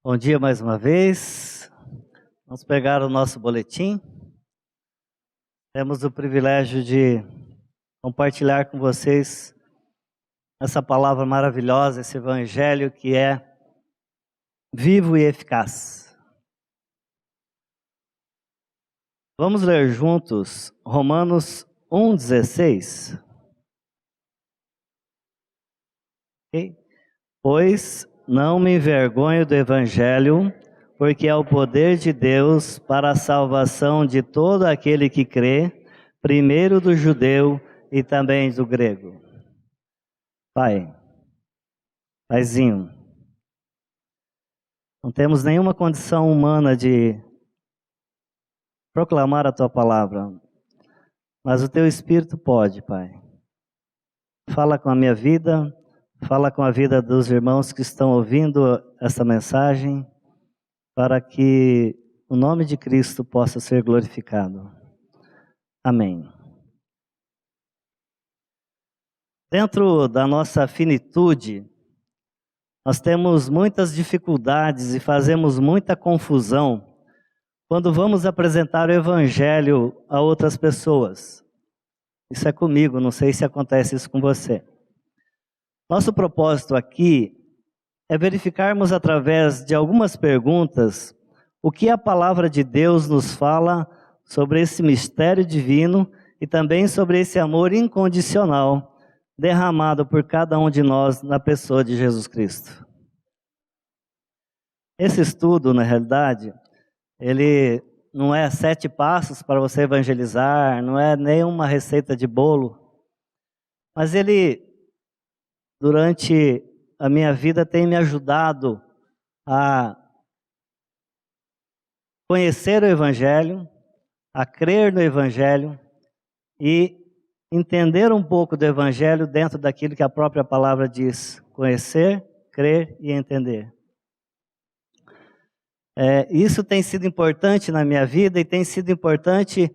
Bom dia mais uma vez. Vamos pegar o nosso boletim. Temos o privilégio de compartilhar com vocês essa palavra maravilhosa, esse evangelho que é vivo e eficaz. Vamos ler juntos Romanos 1,16. Okay? Pois não me envergonho do evangelho, porque é o poder de Deus para a salvação de todo aquele que crê, primeiro do judeu e também do grego. Paizinho, não temos nenhuma condição humana de proclamar a tua palavra, mas o teu Espírito pode, Pai. Fala com a minha vida, fala com a vida dos irmãos que estão ouvindo essa mensagem, para que o nome de Cristo possa ser glorificado. Amém. Dentro da nossa finitude, nós temos muitas dificuldades e fazemos muita confusão quando vamos apresentar o Evangelho a outras pessoas. Isso é comigo, não sei se acontece isso com você. Nosso propósito aqui é verificarmos através de algumas perguntas o que a palavra de Deus nos fala sobre esse mistério divino e também sobre esse amor incondicional derramado por cada um de nós na pessoa de Jesus Cristo. Esse estudo, na realidade, ele não é 7 passos para você evangelizar, não é nem uma receita de bolo, mas ele, durante a minha vida, tem me ajudado a conhecer o Evangelho, a crer no Evangelho e entender um pouco do Evangelho dentro daquilo que a própria palavra diz: conhecer, crer e entender. Isso tem sido importante na minha vida e tem sido importante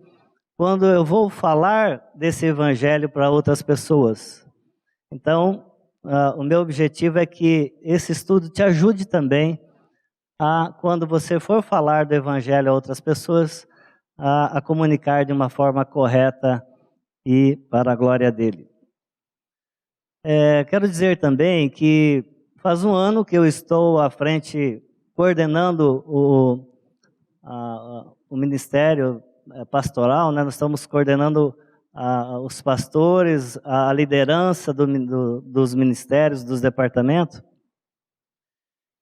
quando eu vou falar desse Evangelho para outras pessoas. Então, o meu objetivo é que esse estudo te ajude também quando você for falar do Evangelho a outras pessoas, a comunicar de uma forma correta e para a glória dele. Quero dizer também que faz um ano que eu estou à frente, coordenando o ministério pastoral, né? Nós estamos coordenando os pastores, a liderança dos ministérios, dos departamentos.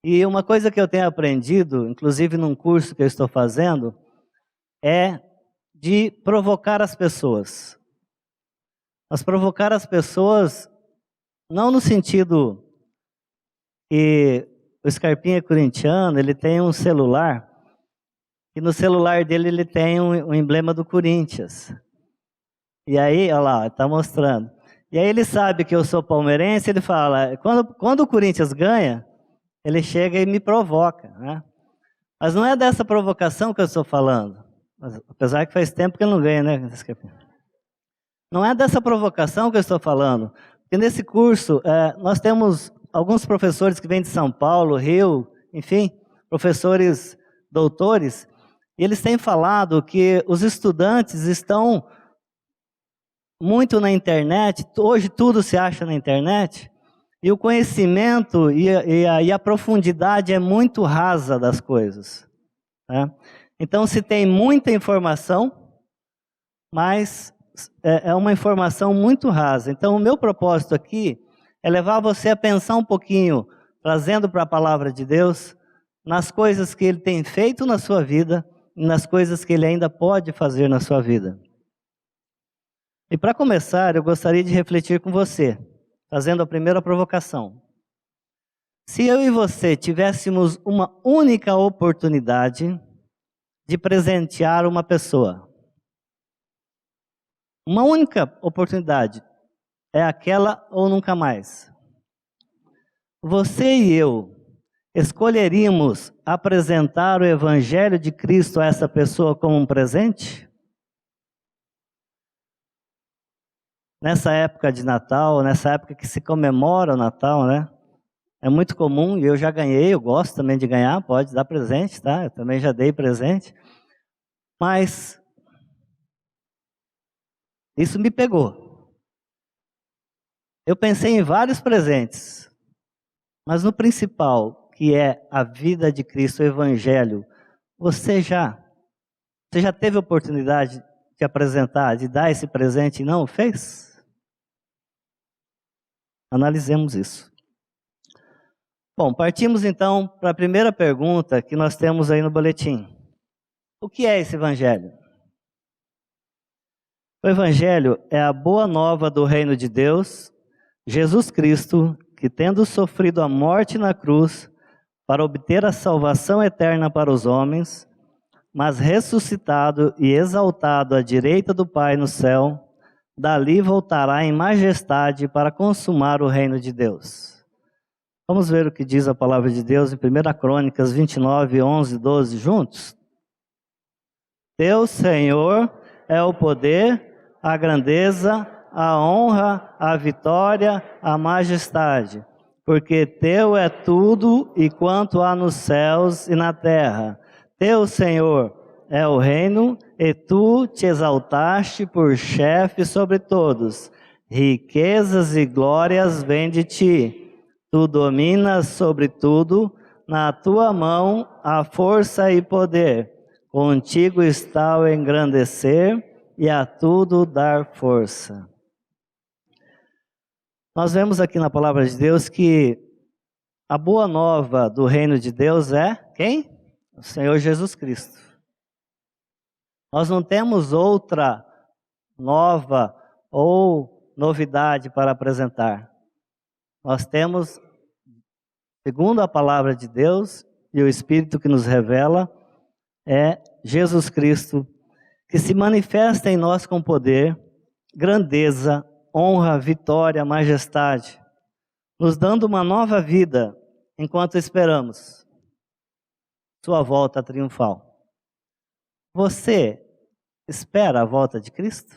E uma coisa que eu tenho aprendido, inclusive num curso que eu estou fazendo, é de provocar as pessoas. Mas provocar as pessoas não no sentido que o Scarpinha é corintiano, ele tem um celular, e no celular dele ele tem um emblema do Corinthians. E aí, olha lá, está mostrando. E aí ele sabe que eu sou palmeirense, ele fala, quando o Corinthians ganha, ele chega e me provoca, né? Mas não é dessa provocação que eu estou falando. Apesar que faz tempo que ele não ganha, né? Não é dessa provocação que eu estou falando. Porque nesse curso, nós temos alguns professores que vêm de São Paulo, Rio, enfim, professores doutores, e eles têm falado que os estudantes estão muito na internet, hoje tudo se acha na internet, e o conhecimento e a profundidade é muito rasa das coisas. Né? Então se tem muita informação, mas é uma informação muito rasa. Então o meu propósito aqui é levar você a pensar um pouquinho, trazendo para a palavra de Deus, nas coisas que Ele tem feito na sua vida, e nas coisas que Ele ainda pode fazer na sua vida. E para começar, eu gostaria de refletir com você, fazendo a primeira provocação. Se eu e você tivéssemos uma única oportunidade de presentear uma pessoa, uma única oportunidade, é aquela ou nunca mais, você e eu escolheríamos apresentar o Evangelho de Cristo a essa pessoa como um presente? Nessa época de Natal, nessa época que se comemora o Natal, né? é muito comum, e eu já ganhei, eu gosto também de ganhar, pode dar presente, tá? Eu também já dei presente. Mas isso me pegou. Eu pensei em vários presentes, mas no principal, que é a vida de Cristo, o Evangelho, você já teve a oportunidade de apresentar, de dar esse presente e não o fez? Analisemos isso. Bom, partimos então para a primeira pergunta que nós temos aí no boletim. O que é esse Evangelho? O Evangelho é a boa nova do reino de Deus, Jesus Cristo, que tendo sofrido a morte na cruz para obter a salvação eterna para os homens, mas ressuscitado e exaltado à direita do Pai no céu, dali voltará em majestade para consumar o reino de Deus. Vamos ver o que diz a palavra de Deus em 1 Crônicas 29, 11 e 12 juntos? Teu Senhor é o poder, a grandeza, a honra, a vitória, a majestade, porque teu é tudo e quanto há nos céus e na terra. Teu, Senhor, é o reino, e tu te exaltaste por chefe sobre todos. Riquezas e glórias vêm de ti. Tu dominas sobre tudo, na tua mão há força e poder. Contigo está o engrandecer e a tudo dar força. Nós vemos aqui na palavra de Deus que a boa nova do reino de Deus é quem? O Senhor Jesus Cristo. Nós não temos outra nova ou novidade para apresentar. Nós temos, segundo a palavra de Deus e o Espírito que nos revela, é Jesus Cristo, que se manifesta em nós com poder, grandeza, honra, vitória, majestade, nos dando uma nova vida enquanto esperamos sua volta triunfal. Você espera a volta de Cristo?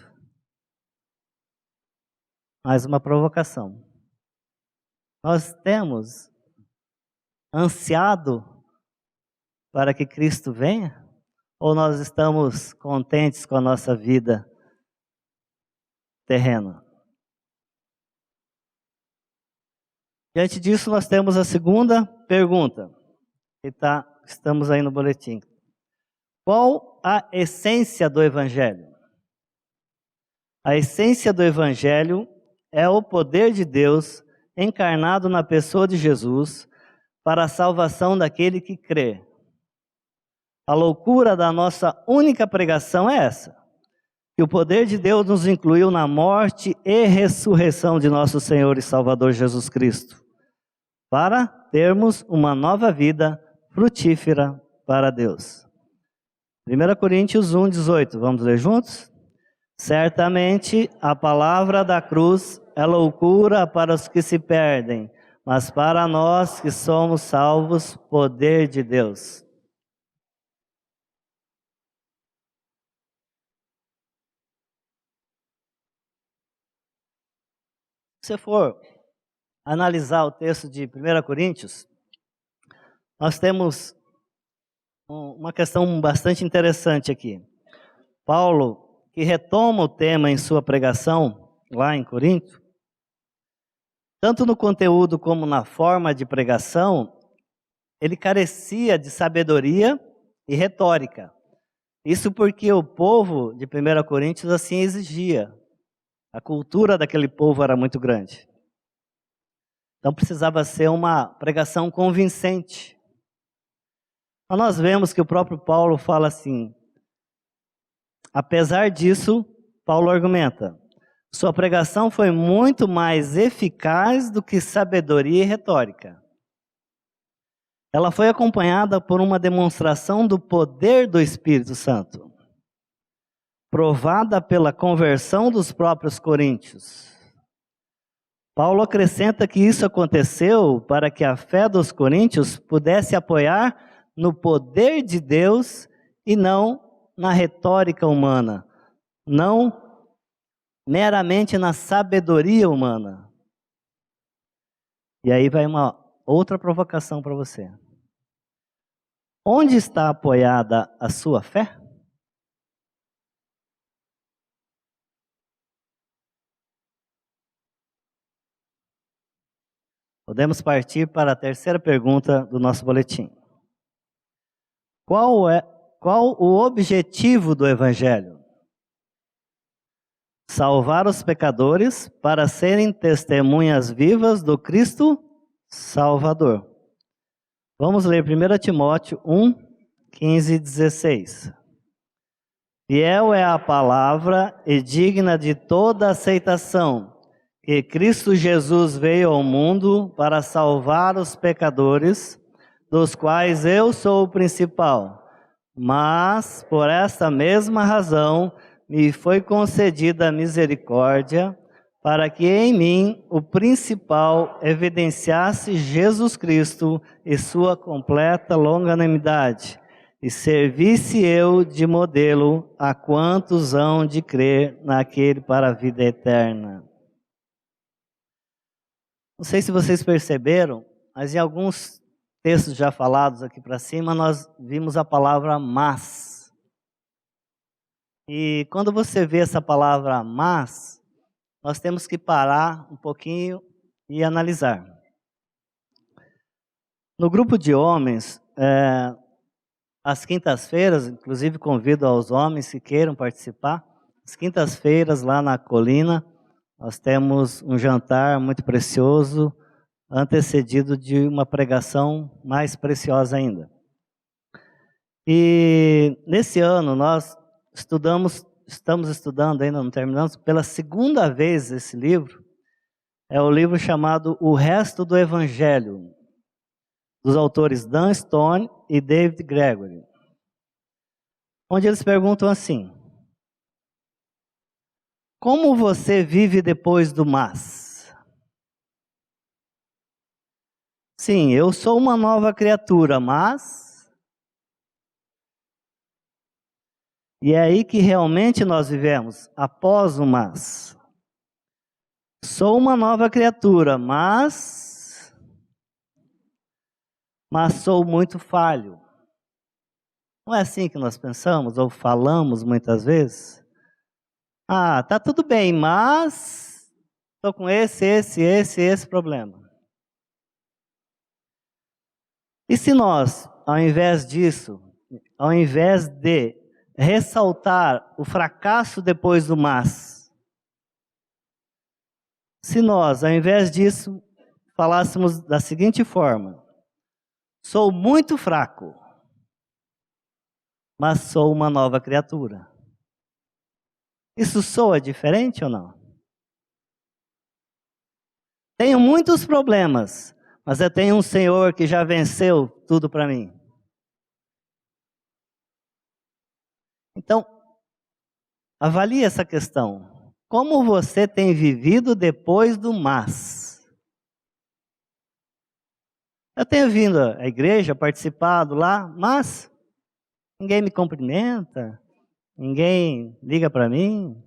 Mais uma provocação. Nós temos ansiado para que Cristo venha? Ou nós estamos contentes com a nossa vida terrena? Diante disso, nós temos a segunda pergunta, que estamos aí no boletim. Qual a essência do Evangelho? A essência do Evangelho é o poder de Deus encarnado na pessoa de Jesus para a salvação daquele que crê. A loucura da nossa única pregação é essa, que o poder de Deus nos incluiu na morte e ressurreição de nosso Senhor e Salvador Jesus Cristo, para termos uma nova vida frutífera para Deus. 1 Coríntios 1, 18, vamos ler juntos? Certamente a palavra da cruz é loucura para os que se perdem, mas para nós que somos salvos, poder de Deus. Se você for analisar o texto de 1 Coríntios, nós temos uma questão bastante interessante aqui. Paulo, que retoma o tema em sua pregação, lá em Corinto, tanto no conteúdo como na forma de pregação, ele carecia de sabedoria e retórica. Isso porque o povo de 1 Coríntios assim exigia. A cultura daquele povo era muito grande. Então precisava ser uma pregação convincente. Mas nós vemos que o próprio Paulo fala assim, apesar disso, Paulo argumenta, sua pregação foi muito mais eficaz do que sabedoria e retórica. Ela foi acompanhada por uma demonstração do poder do Espírito Santo, provada pela conversão dos próprios coríntios. Paulo acrescenta que isso aconteceu para que a fé dos coríntios pudesse apoiar no poder de Deus e não na retórica humana, não meramente na sabedoria humana. E aí vai uma outra provocação para você. Onde está apoiada a sua fé? Podemos partir para a terceira pergunta do nosso boletim. Qual o objetivo do Evangelho? Salvar os pecadores para serem testemunhas vivas do Cristo Salvador. Vamos ler 1 Timóteo 1, 15 e 16. Fiel é a palavra e digna de toda aceitação, que Cristo Jesus veio ao mundo para salvar os pecadores, dos quais eu sou o principal. Mas, por esta mesma razão, me foi concedida a misericórdia, para que em mim o principal evidenciasse Jesus Cristo e sua completa longanimidade, e servisse eu de modelo a quantos hão de crer naquele para a vida eterna. Não sei se vocês perceberam, mas em alguns textos já falados aqui para cima, nós vimos a palavra mas. E quando você vê essa palavra mas, nós temos que parar um pouquinho e analisar. No grupo de homens, às quintas-feiras, inclusive convido aos homens que queiram participar, às quintas-feiras lá na colina, nós temos um jantar muito precioso, antecedido de uma pregação mais preciosa ainda. E nesse ano nós estamos estudando, ainda não terminamos, pela segunda vez esse livro. É o livro chamado O Resto do Evangelho, dos autores Dan Stone e David Gregory, onde eles perguntam assim: como você vive depois do mas? Sim, eu sou uma nova criatura, mas... E é aí que realmente nós vivemos, após o mas. Sou uma nova criatura, mas sou muito falho. Não é assim que nós pensamos ou falamos muitas vezes? Ah, tá tudo bem, mas estou com esse problema. E se nós, ao invés disso, ao invés de ressaltar o fracasso depois do mas, se nós, ao invés disso, falássemos da seguinte forma: sou muito fraco, mas sou uma nova criatura. Isso soa diferente ou não? Tenho muitos problemas, mas eu tenho um Senhor que já venceu tudo para mim. Então, avalie essa questão. Como você tem vivido depois do mas? Eu tenho vindo à igreja, participado lá, mas ninguém me cumprimenta, ninguém liga para mim.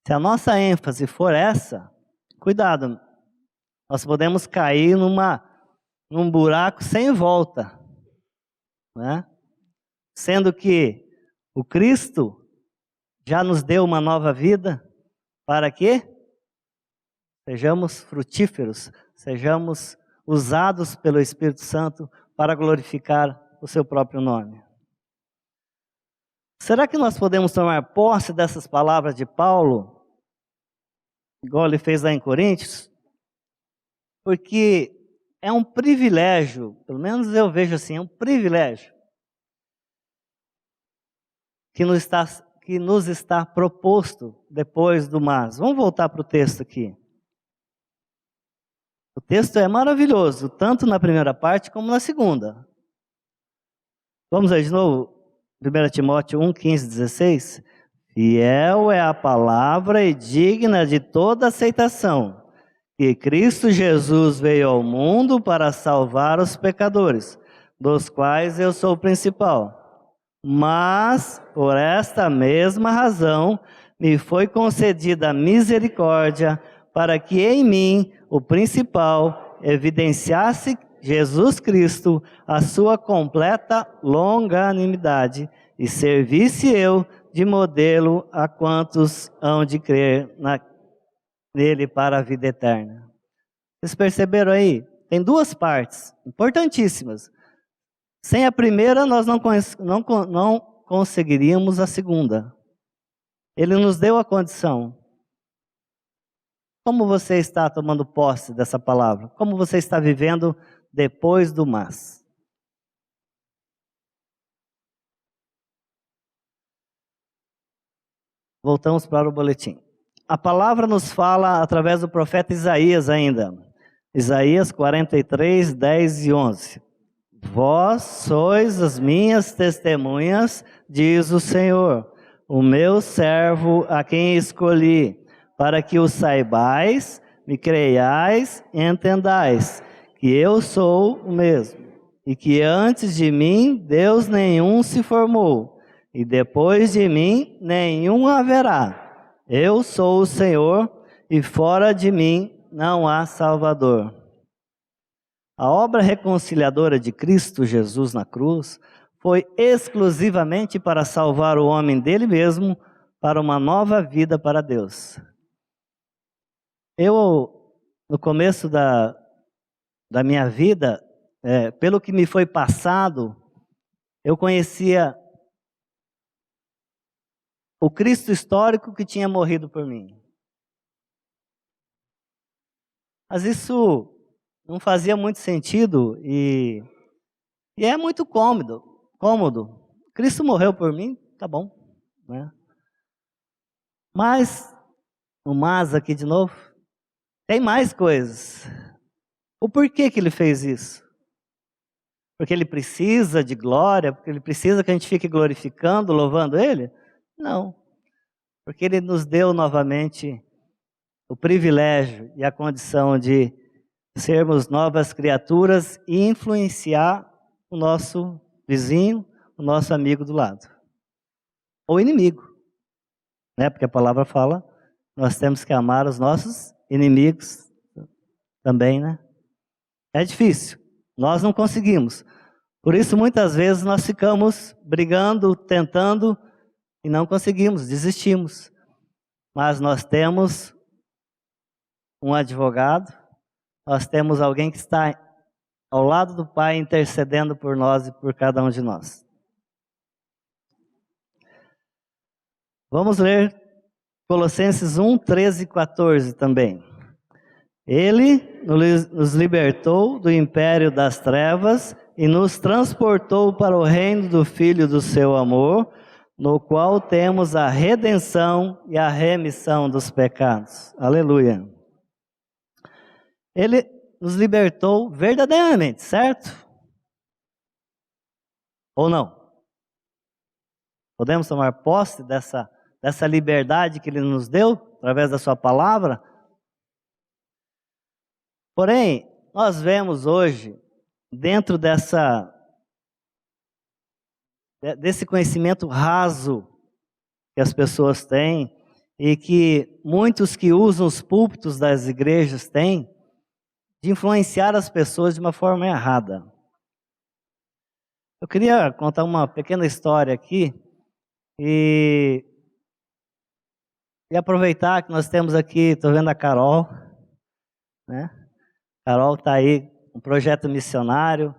Se a nossa ênfase for essa, cuidado, nós podemos cair num buraco sem volta, né? Sendo que o Cristo já nos deu uma nova vida para que sejamos frutíferos, sejamos usados pelo Espírito Santo para glorificar o seu próprio nome. Será que nós podemos tomar posse dessas palavras de Paulo, igual ele fez lá em Coríntios? Porque é um privilégio, pelo menos eu vejo assim, é um privilégio que nos está proposto depois do mas. Vamos voltar para o texto aqui. O texto é maravilhoso, tanto na primeira parte como na segunda. Vamos aí de novo, 1 Timóteo 1, 15, 16. Fiel é a palavra e digna de toda aceitação, que Cristo Jesus veio ao mundo para salvar os pecadores, dos quais eu sou o principal. Mas, por esta mesma razão, me foi concedida a misericórdia, para que em mim, o principal, evidenciasse Jesus Cristo, a sua completa longanimidade, e servisse eu de modelo a quantos hão de crer nele para a vida eterna. Vocês perceberam aí? Tem duas partes importantíssimas. Sem a primeira, nós não conseguiríamos a segunda. Ele nos deu a condição. Como você está tomando posse dessa palavra? Como você está vivendo depois do mas? Voltamos para o boletim. A palavra nos fala através do profeta Isaías ainda. Isaías 43, 10 e 11. Vós sois as minhas testemunhas, diz o Senhor, o meu servo a quem escolhi, para que o saibais, me creiais e entendais, que eu sou o mesmo, e que antes de mim Deus nenhum se formou, e depois de mim nenhum haverá. Eu sou o Senhor, e fora de mim não há Salvador. A obra reconciliadora de Cristo Jesus na cruz foi exclusivamente para salvar o homem dele mesmo para uma nova vida para Deus. Eu, no começo da minha vida, pelo que me foi passado, eu conhecia o Cristo histórico que tinha morrido por mim. Mas isso não fazia muito sentido e é muito cômodo. Cristo morreu por mim, tá bom, né? Mas, aqui de novo, tem mais coisas. O porquê que ele fez isso? Porque ele precisa de glória? Porque ele precisa que a gente fique glorificando, louvando ele? Não. Porque ele nos deu novamente o privilégio e a condição de sermos novas criaturas e influenciar o nosso vizinho, o nosso amigo do lado. Ou inimigo, né? Porque a palavra fala, nós temos que amar os nossos inimigos também, né? É difícil, nós não conseguimos. Por isso, muitas vezes, nós ficamos brigando, tentando, e não conseguimos, desistimos. Mas nós temos um advogado, nós temos alguém que está ao lado do Pai, intercedendo por nós e por cada um de nós. Vamos ler Colossenses 1, 13 e 14 também. Ele nos libertou do império das trevas e nos transportou para o reino do Filho do seu amor, no qual temos a redenção e a remissão dos pecados. Aleluia. Ele nos libertou verdadeiramente, certo? Ou não? Podemos tomar posse dessa liberdade que ele nos deu, através da sua palavra? Porém, nós vemos hoje, dentro desse conhecimento raso que as pessoas têm, e que muitos que usam os púlpitos das igrejas têm, de influenciar as pessoas de uma forma errada. Eu queria contar uma pequena história aqui, e aproveitar que nós temos aqui, estou vendo a Carol, né? Carol está aí, um projeto missionário.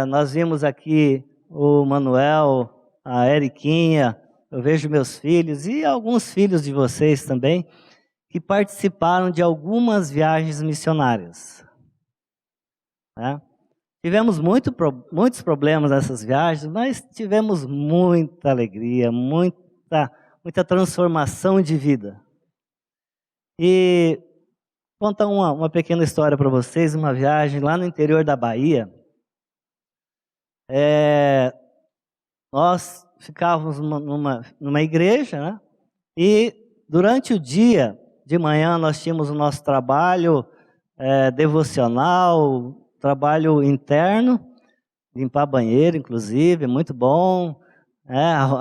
Nós vimos aqui o Manuel, a Eriquinha, eu vejo meus filhos e alguns filhos de vocês também, que participaram de algumas viagens missionárias. Né? Tivemos muitos problemas nessas viagens, mas tivemos muita alegria, muita transformação de vida. E vou contar uma pequena história para vocês, uma viagem lá no interior da Bahia. Nós ficávamos numa igreja, né? E durante o dia, de manhã, nós tínhamos o nosso trabalho devocional, trabalho interno, limpar banheiro, inclusive, muito bom,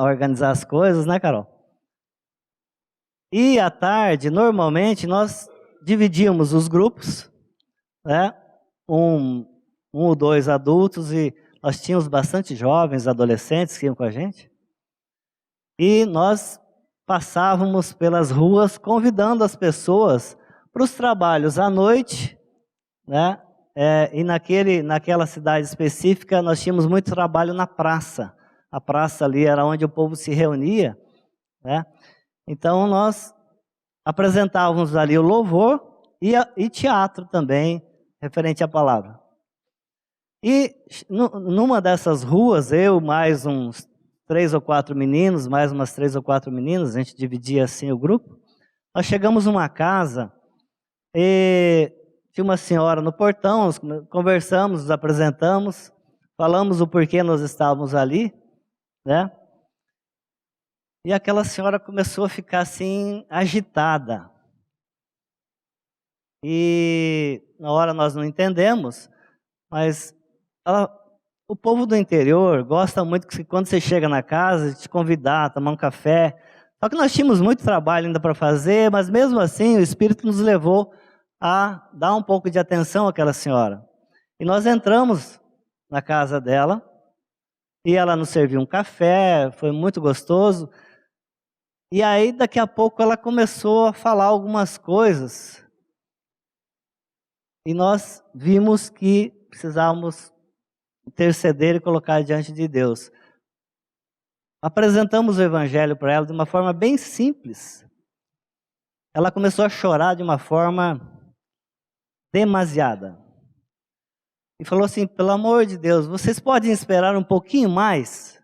organizar as coisas, né, Carol? E à tarde, normalmente, nós dividíamos os grupos, né? Um ou dois adultos, e nós tínhamos bastante jovens, adolescentes que iam com a gente. E nós passávamos pelas ruas convidando as pessoas para os trabalhos à noite, né? E naquela cidade específica nós tínhamos muito trabalho na praça. A praça ali era onde o povo se reunia, né? Então nós apresentávamos ali o louvor e teatro também, referente à palavra. E numa dessas ruas, eu mais uns 3 ou 4 meninos, mais umas 3 ou 4 meninas, a gente dividia assim o grupo. Nós chegamos numa casa e tinha uma senhora no portão, nós conversamos, nos apresentamos, falamos o porquê nós estávamos ali, né? E aquela senhora começou a ficar assim, agitada. E na hora nós não entendemos, mas o povo do interior gosta muito que quando você chega na casa, te convidar a tomar um café. Só que nós tínhamos muito trabalho ainda para fazer, mas mesmo assim o Espírito nos levou a dar um pouco de atenção àquela senhora. E nós entramos na casa dela, e ela nos serviu um café, foi muito gostoso. E aí daqui a pouco ela começou a falar algumas coisas, e nós vimos que precisávamos interceder e colocar diante de Deus. Apresentamos o Evangelho para ela de uma forma bem simples. Ela começou a chorar de uma forma demasiada. E falou assim: pelo amor de Deus, vocês podem esperar um pouquinho mais?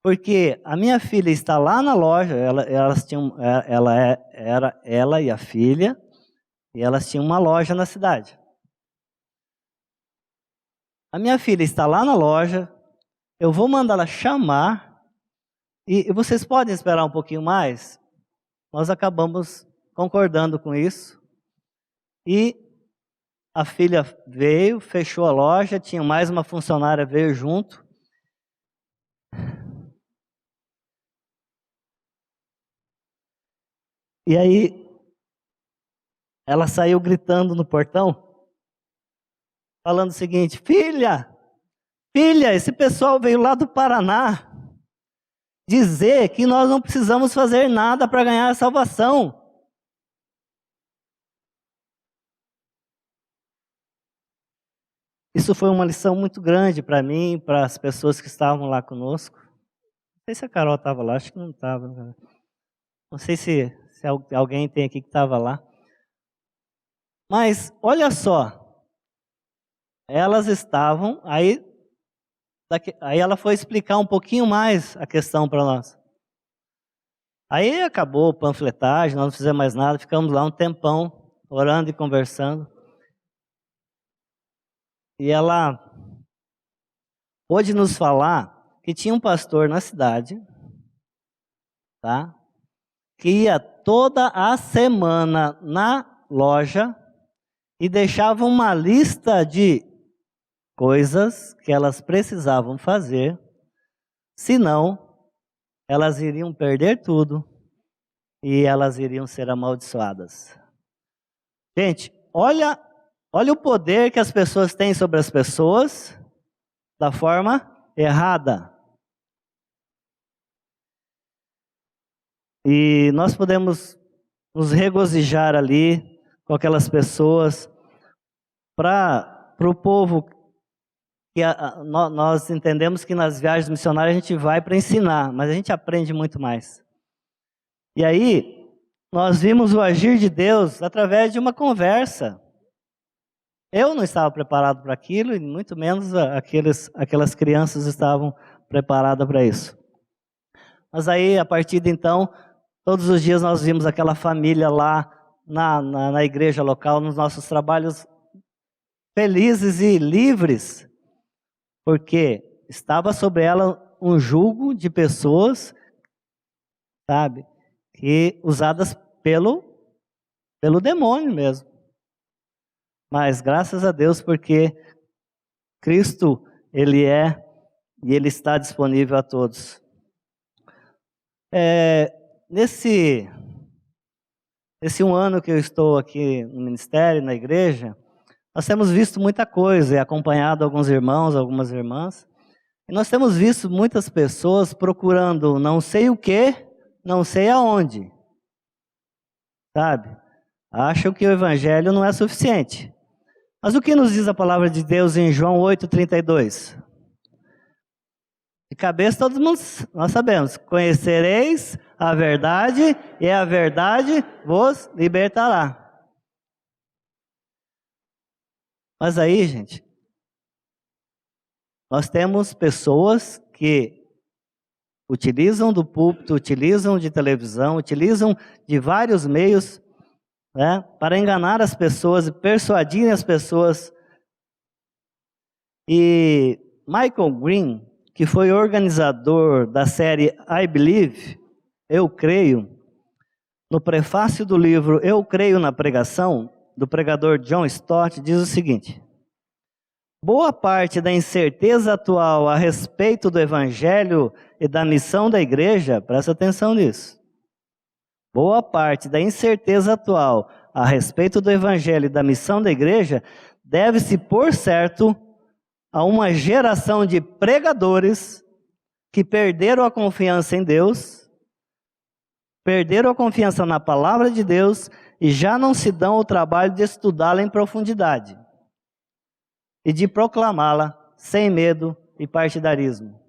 Porque a minha filha está lá na loja, ela e a filha, e elas tinham uma loja na cidade. A minha filha está lá na loja, eu vou mandá-la chamar, e vocês podem esperar um pouquinho mais? Nós acabamos concordando com isso, e a filha veio, fechou a loja, tinha mais uma funcionária, veio junto. E aí, ela saiu gritando no portão, falando o seguinte: filha, esse pessoal veio lá do Paraná dizer que nós não precisamos fazer nada para ganhar a salvação. Isso foi uma lição muito grande para mim, para as pessoas que estavam lá conosco. Não sei se a Carol estava lá, acho que não estava. Não sei se alguém tem aqui que estava lá. Mas, olha só, elas estavam, aí ela foi explicar um pouquinho mais a questão para nós. Aí acabou a panfletagem, nós não fizemos mais nada, ficamos lá um tempão, orando e conversando. E ela pôde nos falar que tinha um pastor na cidade, tá? Que ia toda a semana na loja e deixava uma lista de coisas que elas precisavam fazer, senão elas iriam perder tudo e elas iriam ser amaldiçoadas. Gente, olha o poder que as pessoas têm sobre as pessoas da forma errada. E nós podemos nos regozijar ali com aquelas pessoas para o povo que nós entendemos que nas viagens missionárias a gente vai para ensinar, mas a gente aprende muito mais. E aí, nós vimos o agir de Deus através de uma conversa. Eu não estava preparado para aquilo, e muito menos aquelas crianças estavam preparadas para isso. Mas aí, a partir de então, todos os dias nós vimos aquela família lá na igreja local, nos nossos trabalhos, felizes e livres, porque estava sobre ela um jugo de pessoas, sabe, que usadas pelo demônio mesmo. Mas graças a Deus, porque Cristo, Ele é e Ele está disponível a todos. Nesse Esse 1 ano que eu estou aqui no ministério, na igreja, nós temos visto muita coisa e acompanhado alguns irmãos, algumas irmãs. E nós temos visto muitas pessoas procurando não sei o que, não sei aonde. Sabe? Acham que o evangelho não é suficiente. Mas o que nos diz a palavra de Deus em João 8,32? De cabeça todos nós sabemos. Conhecereis a verdade e a verdade vos libertará. Mas aí, gente, nós temos pessoas que utilizam do púlpito, utilizam de televisão, utilizam de vários meios, né, para enganar as pessoas e persuadirem as pessoas. E Michael Green, que foi organizador da série I Believe, Eu Creio, no prefácio do livro Eu Creio na Pregação, do pregador John Stott, diz o seguinte: boa parte da incerteza atual a respeito do evangelho e da missão da igreja, presta atenção nisso, boa parte da incerteza atual a respeito do evangelho e da missão da igreja deve-se, por certo, a uma geração de pregadores que perderam a confiança em Deus, perderam a confiança na palavra de Deus e já não se dão o trabalho de estudá-la em profundidade e de proclamá-la sem medo e partidarismo.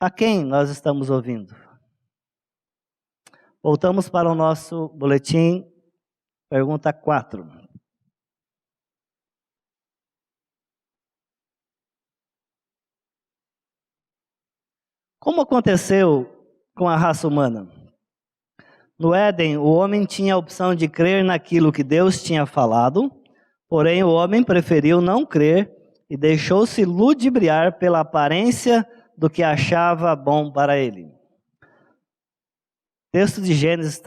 A quem nós estamos ouvindo? Voltamos para o nosso boletim, pergunta 4. Como aconteceu com a raça humana? No Éden, o homem tinha a opção de crer naquilo que Deus tinha falado, porém o homem preferiu não crer e deixou-se ludibriar pela aparência do que achava bom para ele. Texto de Gênesis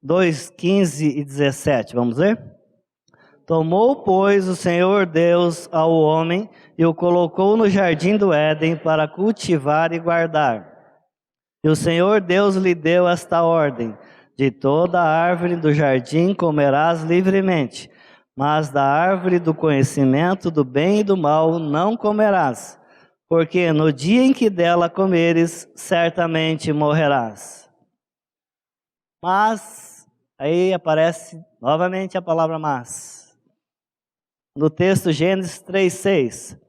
2, 15 e 17, vamos ler? Tomou, pois, o Senhor Deus ao homem e o colocou no jardim do Éden para cultivar e guardar. E o Senhor Deus lhe deu esta ordem: de toda árvore do jardim comerás livremente, mas da árvore do conhecimento do bem e do mal não comerás, porque no dia em que dela comeres, certamente morrerás. Mas, aí aparece novamente a palavra mas. No texto Gênesis 3:6.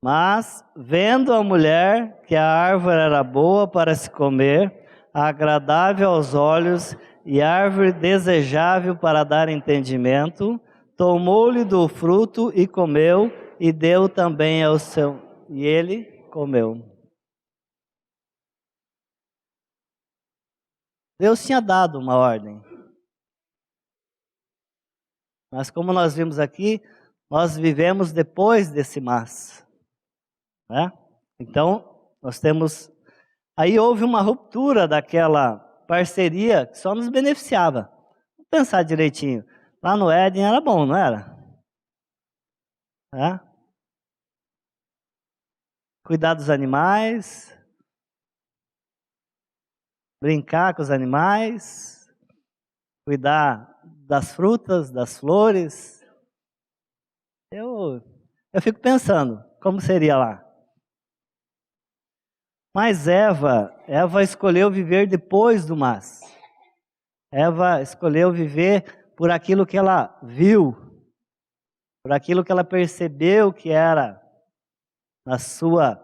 Mas, vendo a mulher que a árvore era boa para se comer, agradável aos olhos e árvore desejável para dar entendimento, tomou-lhe do fruto e comeu, e deu também ao seu... E ele comeu. Deus tinha dado uma ordem. Mas como nós vimos aqui, nós vivemos depois desse mas, né? Então, nós temos... Aí houve uma ruptura daquela parceria que só nos beneficiava. Vamos pensar direitinho. Lá no Éden era bom, não era? É? Cuidar dos animais, brincar com os animais, cuidar das frutas, das flores. Eu fico pensando, como seria lá? Mas Eva escolheu viver depois do mas. Eva escolheu viver por aquilo que ela viu, por aquilo que ela percebeu que era na sua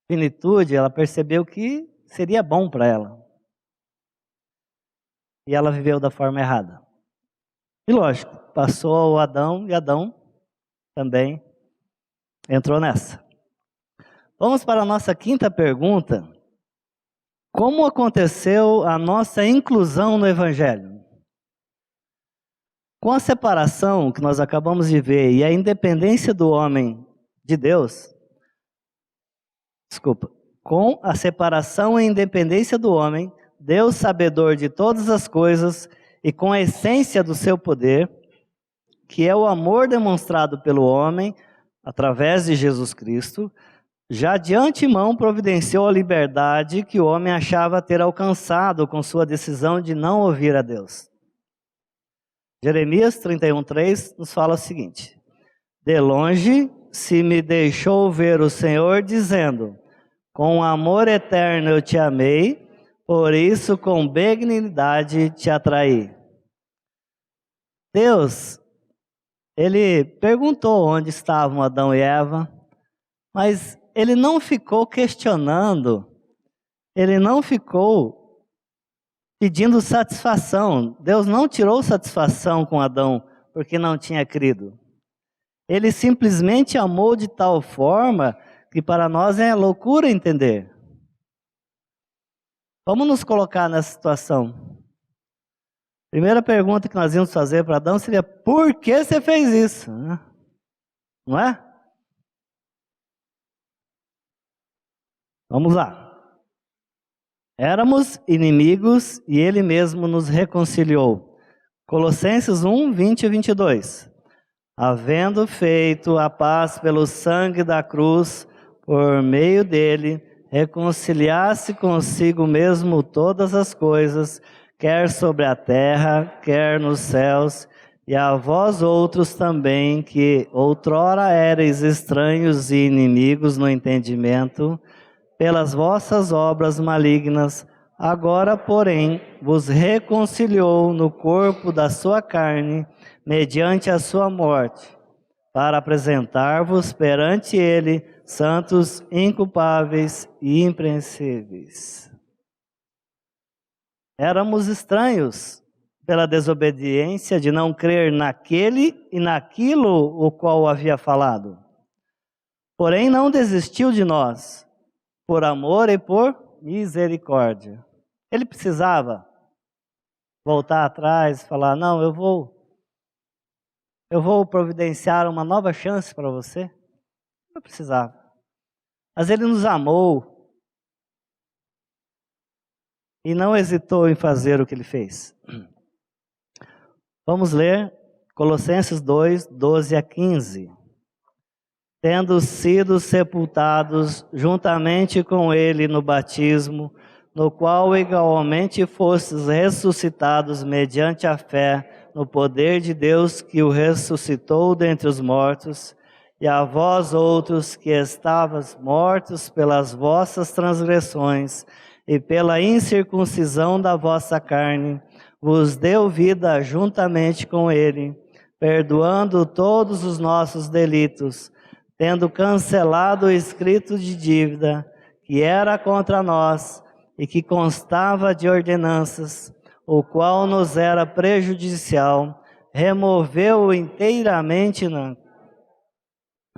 finitude, ela percebeu que seria bom para ela. E ela viveu da forma errada. E lógico, passou o Adão e Adão também entrou nessa. Vamos para a nossa quinta pergunta. Como aconteceu a nossa inclusão no Evangelho? Com a separação que nós acabamos de ver e a independência do homem de Deus, com a separação e independência do homem, Deus sabedor de todas as coisas e com a essência do seu poder, que é o amor demonstrado pelo homem através de Jesus Cristo, já de antemão providenciou a liberdade que o homem achava ter alcançado com sua decisão de não ouvir a Deus. Jeremias 31:3 nos fala o seguinte: de longe se me deixou ver o Senhor dizendo, com amor eterno eu te amei, por isso com benignidade te atraí. Deus, Ele perguntou onde estavam Adão e Eva, mas Ele não ficou questionando, Ele não ficou pedindo satisfação. Deus não tirou satisfação com Adão porque não tinha crido. Ele simplesmente amou de tal forma que para nós é loucura entender. Vamos nos colocar nessa situação. Primeira pergunta que nós íamos fazer para Adão seria: por que você fez isso? Não é? Vamos lá. Éramos inimigos e Ele mesmo nos reconciliou. Colossenses 1, 20 e 22. Havendo feito a paz pelo sangue da cruz, por meio dele, reconciliasse consigo mesmo todas as coisas, quer sobre a terra, quer nos céus, e a vós outros também, que outrora erais estranhos e inimigos no entendimento, pelas vossas obras malignas, agora, porém, vos reconciliou no corpo da sua carne, mediante a sua morte, para apresentar-vos perante ele santos, inculpáveis e impreensíveis. Éramos estranhos pela desobediência de não crer naquele e naquilo o qual havia falado. Porém, não desistiu de nós, por amor e por misericórdia. Ele precisava voltar atrás e falar: não, eu vou providenciar uma nova chance para você. Não precisava. Mas ele nos amou e não hesitou em fazer o que ele fez. Vamos ler Colossenses 2, 12 a 15. Tendo sido sepultados juntamente com ele no batismo, no qual igualmente fostes ressuscitados mediante a fé no poder de Deus que o ressuscitou dentre os mortos, e a vós outros que estavas mortos pelas vossas transgressões e pela incircuncisão da vossa carne, vos deu vida juntamente com ele, perdoando todos os nossos delitos, tendo cancelado o escrito de dívida que era contra nós e que constava de ordenanças, o qual nos era prejudicial, removeu-o inteiramente,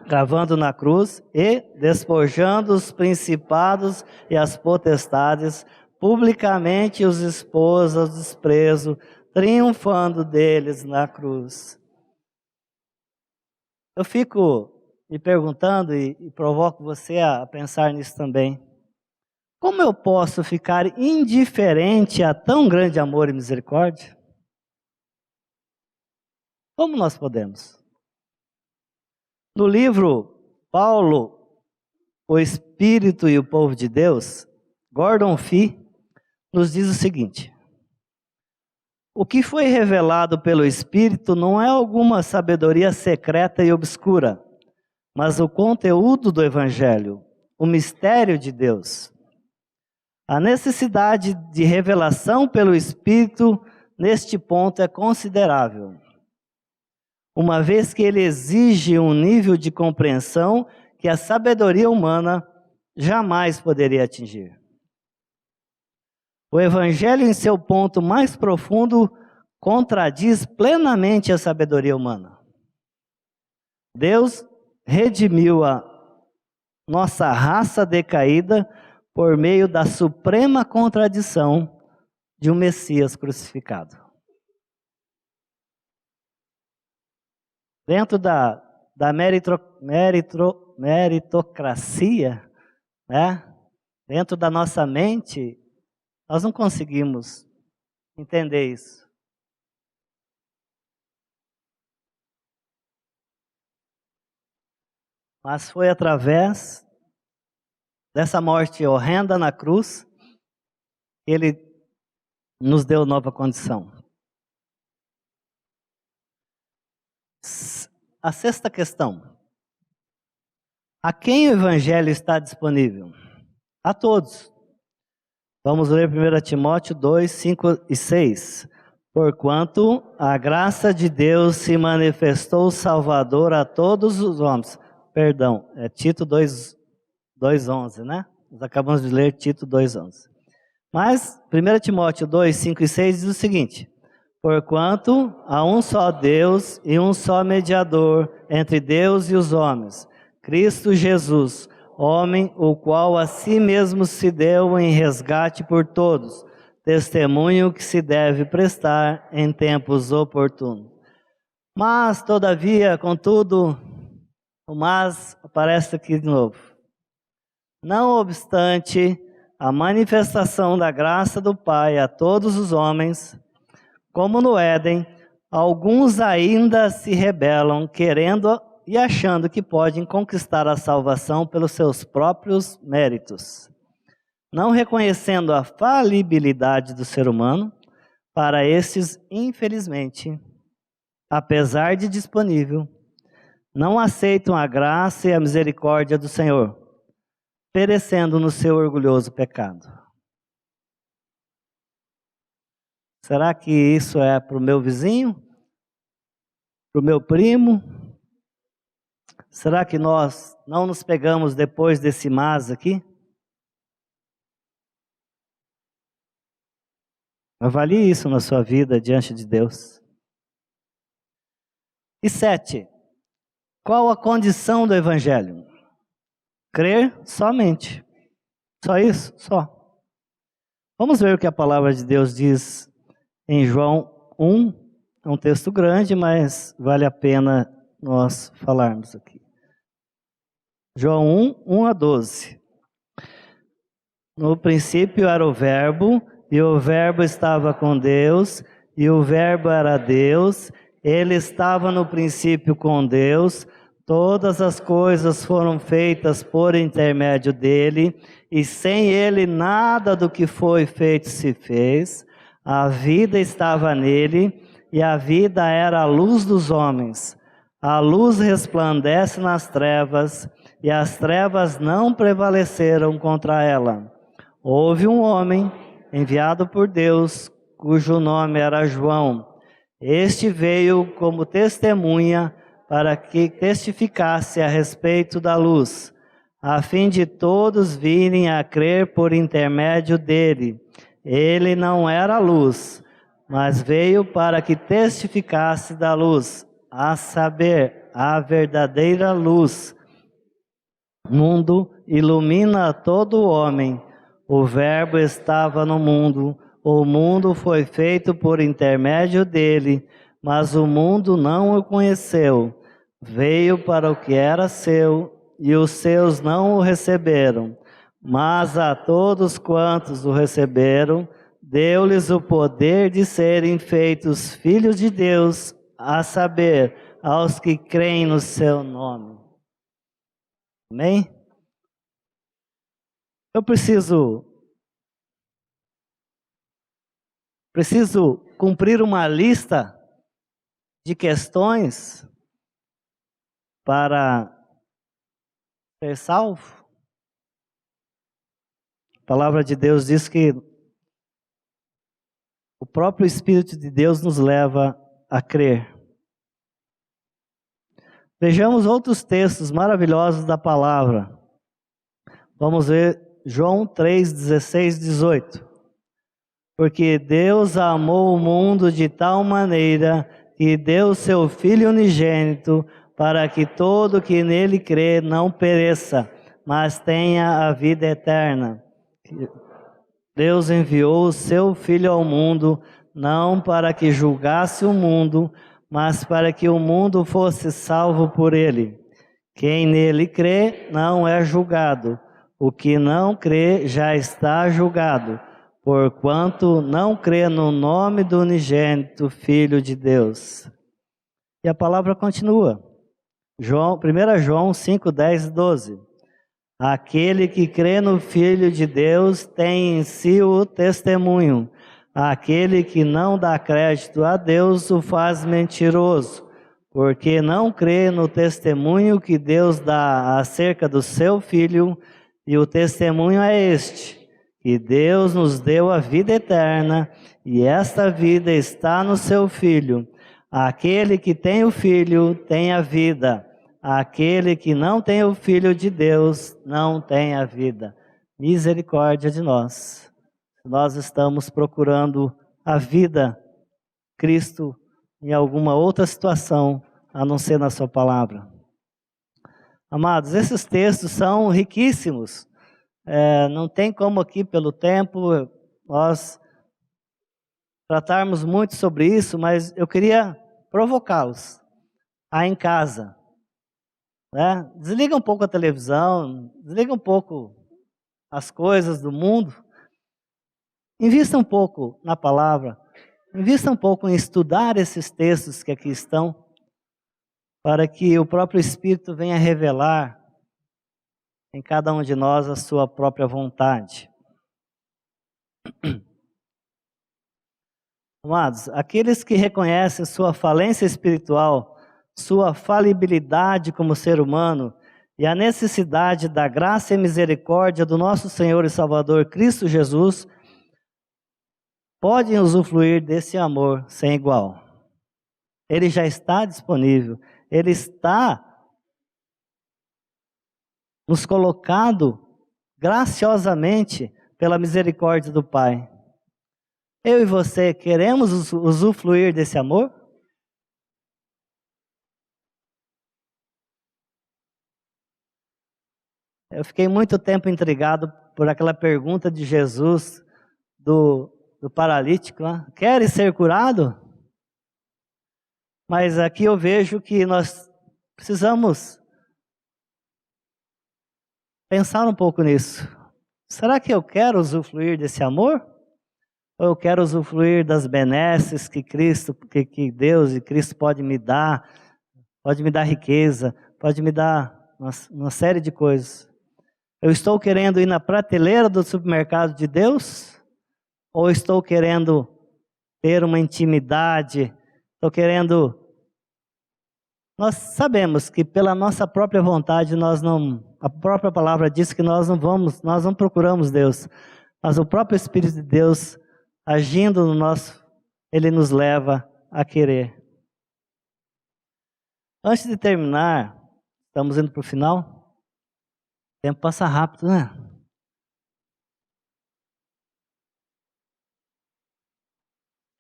cravando na cruz e, despojando os principados e as potestades, publicamente os expôs ao desprezo, triunfando deles na cruz. Eu fico me perguntando e provoco você a pensar nisso também. Como eu posso ficar indiferente a tão grande amor e misericórdia? Como nós podemos? No livro Paulo, o Espírito e o Povo de Deus, Gordon Fee nos diz o seguinte: o que foi revelado pelo Espírito não é alguma sabedoria secreta e obscura, mas o conteúdo do Evangelho, o mistério de Deus. A necessidade de revelação pelo Espírito neste ponto é considerável, uma vez que ele exige um nível de compreensão que a sabedoria humana jamais poderia atingir. O Evangelho, em seu ponto mais profundo, contradiz plenamente a sabedoria humana. Deus redimiu a nossa raça decaída por meio da suprema contradição de um Messias crucificado. Dentro da meritocracia, né? Dentro da nossa mente, nós não conseguimos entender isso. Mas foi através dessa morte horrenda na cruz, Ele nos deu nova condição. A sexta questão. A quem o Evangelho está disponível? A todos. Vamos ler 1 Timóteo 2, 5 e 6. Porquanto a graça de Deus se manifestou salvador a todos os homens. Perdão, é Tito 2:11, né? Nós acabamos de ler Tito 2:11. Mas 1 Timóteo 2, 5 e 6 diz o seguinte: porquanto há um só Deus e um só mediador entre Deus e os homens, Cristo Jesus, homem, o qual a si mesmo se deu em resgate por todos, testemunho que se deve prestar em tempos oportunos. Mas, todavia, contudo, o mas aparece aqui de novo. Não obstante a manifestação da graça do Pai a todos os homens, como no Éden, alguns ainda se rebelam, querendo e achando que podem conquistar a salvação pelos seus próprios méritos. Não reconhecendo a falibilidade do ser humano, para estes, infelizmente, apesar de disponível, não aceitam a graça e a misericórdia do Senhor, perecendo no seu orgulhoso pecado. Será que isso é para o meu vizinho? Para o meu primo? Será que nós não nos pegamos depois desse mas aqui? Avalie isso na sua vida diante de Deus. E 7. Qual a condição do Evangelho? Crer somente. Só isso? Só. Vamos ver o que a palavra de Deus diz em João 1. É um texto grande, mas vale a pena nós falarmos aqui. João 1, 1 a 12. No princípio era o Verbo, e o Verbo estava com Deus, e o Verbo era Deus. Ele estava no princípio com Deus. Todas as coisas foram feitas por intermédio dele, e sem ele nada do que foi feito se fez. A vida estava nele, e a vida era a luz dos homens. A luz resplandece nas trevas, e as trevas não prevaleceram contra ela. Houve um homem enviado por Deus, cujo nome era João. Este veio como testemunha para que testificasse a respeito da luz, a fim de todos virem a crer por intermédio dele. Ele não era luz, mas veio para que testificasse da luz, a saber, a verdadeira luz. Mundo ilumina todo homem. O Verbo estava no mundo. O mundo foi feito por intermédio dele, mas o mundo não o conheceu. Veio para o que era seu, e os seus não o receberam. Mas a todos quantos o receberam, deu-lhes o poder de serem feitos filhos de Deus, a saber, aos que creem no seu nome. Amém? Eu preciso cumprir uma lista de questões para ser salvo? A palavra de Deus diz que o próprio Espírito de Deus nos leva a crer. Vejamos outros textos maravilhosos da palavra. Vamos ver João 3, 16, 18. Porque Deus amou o mundo de tal maneira que deu seu Filho unigênito, para que todo que nele crê não pereça, mas tenha a vida eterna. Deus enviou o seu Filho ao mundo, não para que julgasse o mundo, mas para que o mundo fosse salvo por ele. Quem nele crê não é julgado. O que não crê já está julgado, porquanto não crê no nome do unigênito Filho de Deus. E a palavra continua. 1 João 5, 10 e 12. Aquele que crê no Filho de Deus tem em si o testemunho. Aquele que não dá crédito a Deus o faz mentiroso, porque não crê no testemunho que Deus dá acerca do seu Filho, e o testemunho é este: que Deus nos deu a vida eterna, e esta vida está no seu Filho. Aquele que tem o Filho tem a vida. Aquele que não tem o Filho de Deus não tem a vida. Misericórdia de nós. Nós estamos procurando a vida, Cristo, em alguma outra situação, a não ser na sua palavra. Amados, esses textos são riquíssimos. Não tem como aqui, pelo tempo, nós tratarmos muito sobre isso, mas eu queria provocá-los a em casa. Né? Desliga um pouco a televisão, desliga um pouco as coisas do mundo, invista um pouco na palavra, invista um pouco em estudar esses textos que aqui estão, para que o próprio Espírito venha revelar em cada um de nós a sua própria vontade. Amados, aqueles que reconhecem sua falência espiritual, sua falibilidade como ser humano e a necessidade da graça e misericórdia do nosso Senhor e Salvador Cristo Jesus, podem usufruir desse amor sem igual. Ele já está disponível, ele está nos colocado graciosamente pela misericórdia do Pai. Eu e você queremos usufruir desse amor? Eu fiquei muito tempo intrigado por aquela pergunta de Jesus do paralítico, né? Queres ser curado? Mas aqui eu vejo que nós precisamos pensar um pouco nisso. Será que eu quero usufruir desse amor? Ou eu quero usufruir das benesses que Cristo, que Deus e Cristo pode me dar riqueza, pode me dar uma série de coisas. Eu estou querendo ir na prateleira do supermercado de Deus? Ou estou querendo ter uma intimidade? Estou querendo... Nós sabemos que pela nossa própria vontade a própria palavra diz que nós não procuramos Deus, mas o próprio Espírito de Deus agindo no nosso, ele nos leva a querer. Antes de terminar, estamos indo para o final. O tempo passa rápido, né?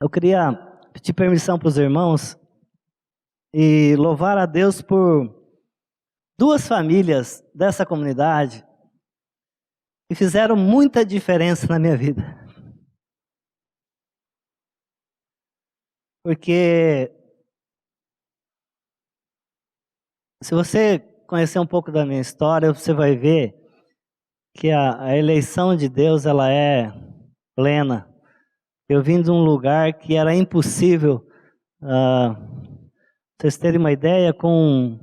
Eu queria pedir permissão para os irmãos e louvar a Deus por duas famílias dessa comunidade que fizeram muita diferença na minha vida. Porque se você conhecer um pouco da minha história, você vai ver que a eleição de Deus ela é plena. Eu vim de um lugar que era impossível. Vocês terem uma ideia, com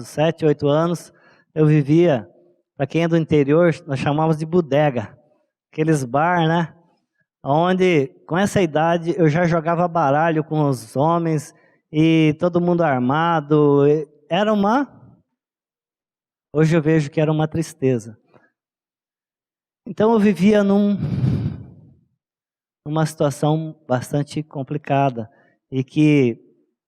7, 8 anos, eu vivia, para quem é do interior, nós chamávamos de bodega. Aqueles bar, né? Onde, com essa idade, eu já jogava baralho com os homens e todo mundo armado. Hoje eu vejo que era uma tristeza. Então eu vivia numa situação bastante complicada e que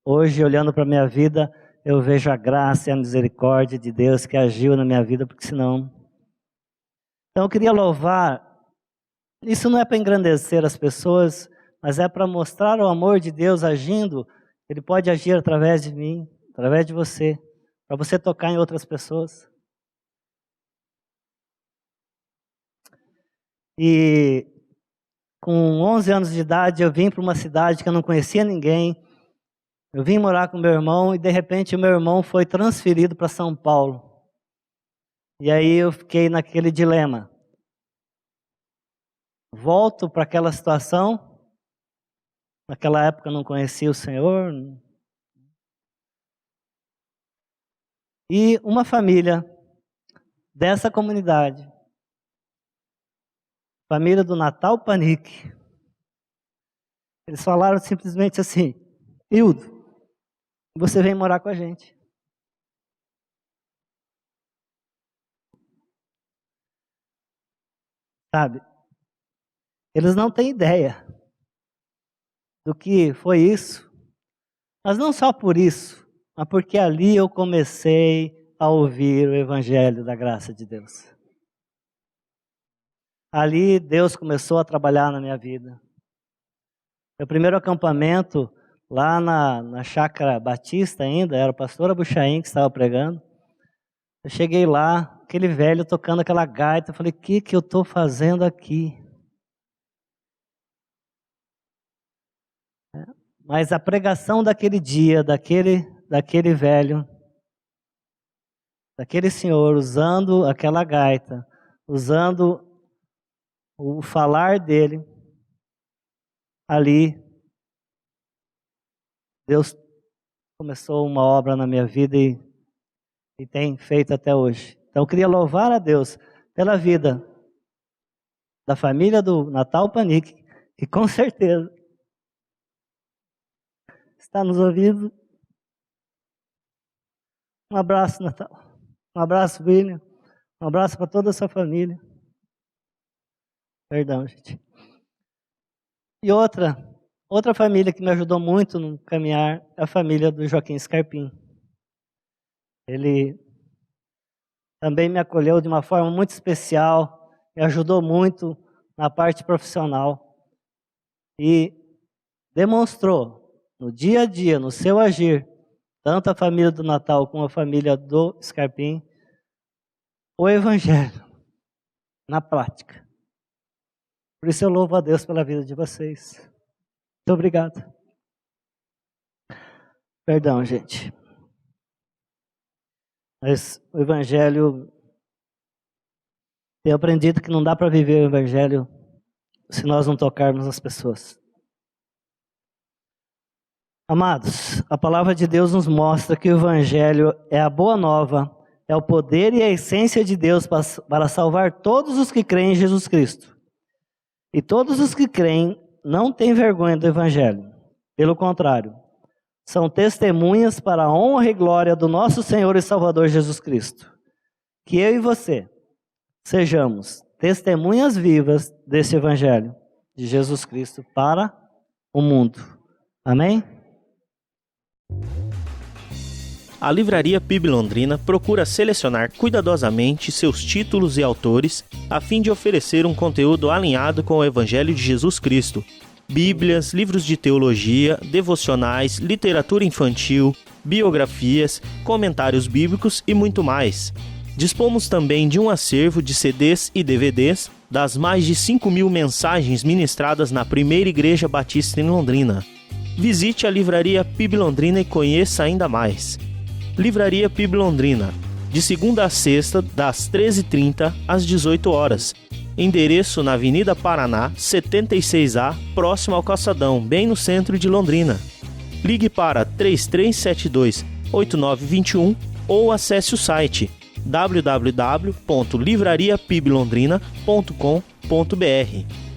hoje, olhando para a minha vida, eu vejo a graça e a misericórdia de Deus que agiu na minha vida, porque senão... Então eu queria louvar. Isso não é para engrandecer as pessoas, mas é para mostrar o amor de Deus agindo. Ele pode agir através de mim, através de você, para você tocar em outras pessoas. E com 11 anos de idade eu vim para uma cidade que eu não conhecia ninguém. Eu vim morar com meu irmão e de repente o meu irmão foi transferido para São Paulo. E aí eu fiquei naquele dilema. Volto para aquela situação. Naquela época eu não conhecia o Senhor. E uma família dessa comunidade, família do Natal Panic, eles falaram simplesmente assim: Hildo, você vem morar com a gente. Sabe? Eles não têm ideia do que foi isso. Mas não só por isso, mas porque ali eu comecei a ouvir o Evangelho da graça de Deus. Ali Deus começou a trabalhar na minha vida. Meu primeiro acampamento, lá na Chácara Batista ainda, era o pastor Abuchaim que estava pregando. Eu cheguei lá, aquele velho tocando aquela gaita, eu falei: o que eu estou fazendo aqui? Mas a pregação daquele dia, daquele velho, daquele senhor, usando aquela gaita, usando o falar dele, ali, Deus começou uma obra na minha vida e tem feito até hoje. Então eu queria louvar a Deus pela vida da família do Natal Panic, que com certeza está nos ouvindo. Um abraço, Natal. Um abraço, William. Um abraço para toda a sua família. Perdão, gente. E outra família que me ajudou muito no caminhar é a família do Joaquim Scarpim. Ele também me acolheu de uma forma muito especial, me ajudou muito na parte profissional e demonstrou no dia a dia, no seu agir, tanto a família do Natal como a família do Scarpim, o Evangelho na prática. Por isso eu louvo a Deus pela vida de vocês. Muito obrigado. Perdão, gente. Mas o Evangelho, tenho aprendido que não dá para viver o Evangelho se nós não tocarmos nas pessoas. Amados, a palavra de Deus nos mostra que o Evangelho é a boa nova, é o poder e a essência de Deus para salvar todos os que creem em Jesus Cristo. E todos os que creem não têm vergonha do Evangelho. Pelo contrário, são testemunhas para a honra e glória do nosso Senhor e Salvador Jesus Cristo. Que eu e você sejamos testemunhas vivas desse Evangelho de Jesus Cristo para o mundo. Amém? A Livraria PIB Londrina procura selecionar cuidadosamente seus títulos e autores a fim de oferecer um conteúdo alinhado com o Evangelho de Jesus Cristo. Bíblias, livros de teologia, devocionais, literatura infantil, biografias, comentários bíblicos e muito mais. Dispomos também de um acervo de CDs e DVDs das mais de 5.000 mensagens ministradas na Primeira Igreja Batista em Londrina. Visite a Livraria PIB Londrina e conheça ainda mais. Livraria PIB Londrina, de segunda a sexta, das 13h30 às 18h. Endereço na Avenida Paraná, 76A, próximo ao Calçadão, bem no centro de Londrina. Ligue para 3372-8921 ou acesse o site www.livrariapiblondrina.com.br.